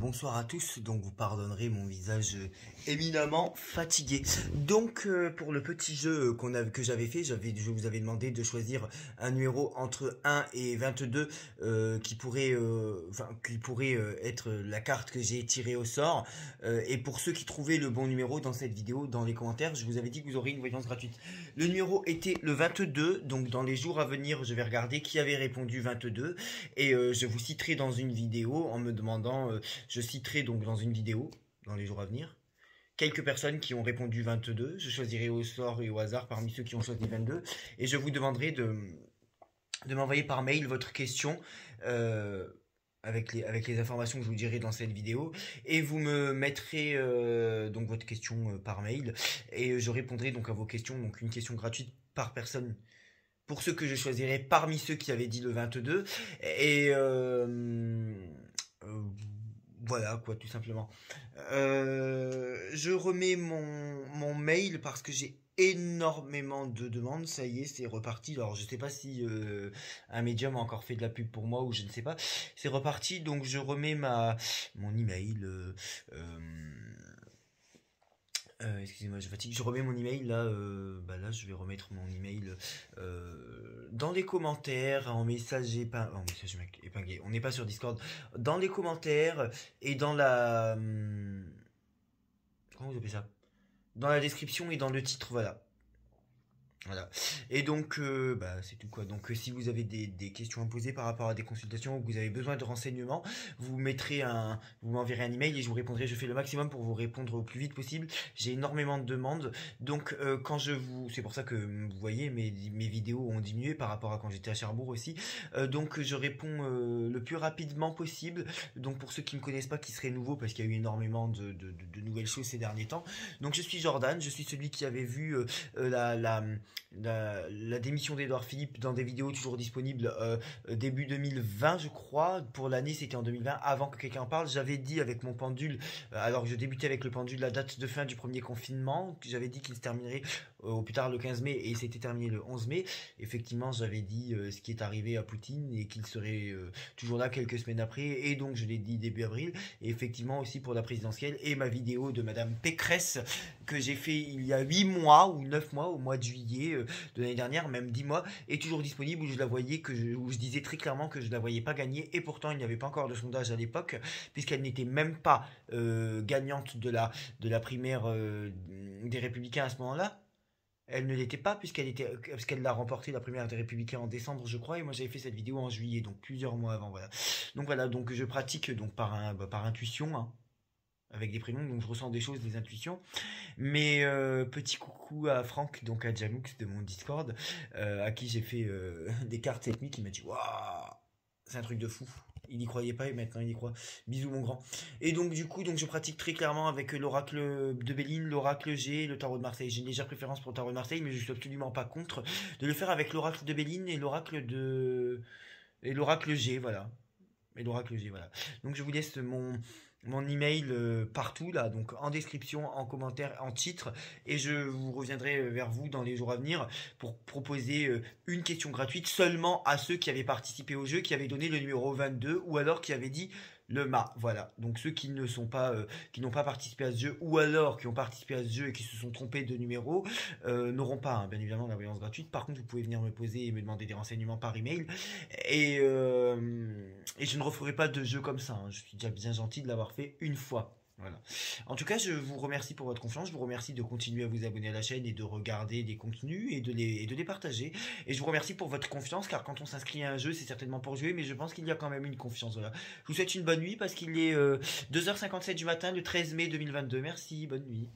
Bonsoir à tous, donc vous pardonnerez mon visage éminemment fatigué. Donc pour le petit jeu que j'avais fait, je vous avais demandé de choisir un numéro entre 1 et 22 qui pourrait être la carte que j'ai tirée au sort. Et pour ceux qui trouvaient le bon numéro dans cette vidéo, dans les commentaires, je vous avais dit que vous auriez une voyance gratuite. Le numéro était le 22, donc dans les jours à venir, je vais regarder qui avait répondu 22 et je vous citerai dans une vidéo en me demandant... je citerai donc dans une vidéo, dans les jours à venir, quelques personnes qui ont répondu 22. Je choisirai au sort et au hasard parmi ceux qui ont choisi 22. Et je vous demanderai de m'envoyer par mail votre question avec les informations que je vous dirai dans cette vidéo. Et vous me mettrez donc votre question par mail. Et je répondrai donc à vos questions. Donc une question gratuite par personne. Pour ceux que je choisirai parmi ceux qui avaient dit le 22. Et... voilà quoi, tout simplement. Je remets mon mail parce que j'ai énormément de demandes. Ça y est, c'est reparti. Alors je sais pas si un médium a encore fait de la pub pour moi ou je ne sais pas. C'est reparti, donc je remets mon email. Excusez-moi, je fatigue. Je remets mon email là. Là, je vais remettre mon email dans les commentaires, en message épinglé. On n'est pas sur Discord. Dans les commentaires et dans la comment vous appelez ça? Dans la description et dans le titre, voilà. Voilà. Et donc, c'est tout quoi. Donc, si vous avez des questions à poser par rapport à des consultations ou que vous avez besoin de renseignements, vous m'enverrez un email et je vous répondrai. Je fais le maximum pour vous répondre au plus vite possible. J'ai énormément de demandes. Donc, c'est pour ça que vous voyez, mes vidéos ont diminué par rapport à quand j'étais à Cherbourg aussi. Donc, je réponds le plus rapidement possible. Donc, pour ceux qui ne me connaissent pas, qui seraient nouveaux, parce qu'il y a eu énormément de nouvelles choses ces derniers temps. Donc, je suis Jordan. Je suis celui qui avait vu la démission d'Edouard Philippe dans des vidéos toujours disponibles début 2020 je crois. Pour l'année c'était en 2020, avant que quelqu'un en parle. J'avais dit avec mon pendule, alors que je débutais avec le pendule, la date de fin du premier confinement, j'avais dit qu'il se terminerait au plus tard le 15 mai et c'était terminé le 11 mai. Effectivement j'avais dit ce qui est arrivé à Poutine et qu'il serait toujours là quelques semaines après, et donc je l'ai dit début avril. Et effectivement aussi pour la présidentielle, et ma vidéo de Madame Pécresse que j'ai fait il y a 8 mois ou 9 mois, au mois de juillet de l'année dernière, même 10 mois, est toujours disponible, où je disais très clairement que je la voyais pas gagner, et pourtant il n'y avait pas encore de sondage à l'époque, puisqu'elle n'était même pas gagnante de la primaire des Républicains à ce moment-là. Elle ne l'était pas parce qu'elle l'a remporté la primaire des Républicains en décembre, je crois, et moi j'avais fait cette vidéo en juillet, donc plusieurs mois avant, voilà. Donc je pratique donc par intuition, hein, avec des prénoms, donc je ressens des choses, des intuitions. Mais petit coucou à Franck, donc à Janoux de mon Discord, à qui j'ai fait des cartes cette nuit, qui m'a dit waouh, c'est un truc de fou. Il n'y croyait pas et maintenant il y croit. Bisous mon grand. Et donc du coup, je pratique très clairement avec l'oracle de Béline, l'oracle G, le tarot de Marseille. J'ai une légère préférence pour le tarot de Marseille, mais je suis absolument pas contre de le faire avec l'oracle de Béline et l'oracle G, voilà. Et l'oracle G, voilà. Donc je vous laisse mon email partout là, donc en description, en commentaire, en titre, et je vous reviendrai vers vous dans les jours à venir pour proposer une question gratuite seulement à ceux qui avaient participé au jeu, qui avaient donné le numéro 22 ou alors qui avaient dit le mât. Voilà, donc ceux qui ne sont pas qui n'ont pas participé à ce jeu, ou alors qui ont participé à ce jeu et qui se sont trompés de numéro, n'auront pas bien évidemment la voyance gratuite. Par contre vous pouvez venir me poser et me demander des renseignements par email, et je ne referai pas de jeu comme ça, hein. Je suis déjà bien gentil de l'avoir fait une fois. Voilà. En tout cas, je vous remercie pour votre confiance. Je vous remercie de continuer à vous abonner à la chaîne et de regarder des contenus et de les partager. Et je vous remercie pour votre confiance, car quand on s'inscrit à un jeu, c'est certainement pour jouer, mais je pense qu'il y a quand même une confiance. Voilà. Je vous souhaite une bonne nuit parce qu'il est 2h57 du matin, le 13 mai 2022. Merci, bonne nuit.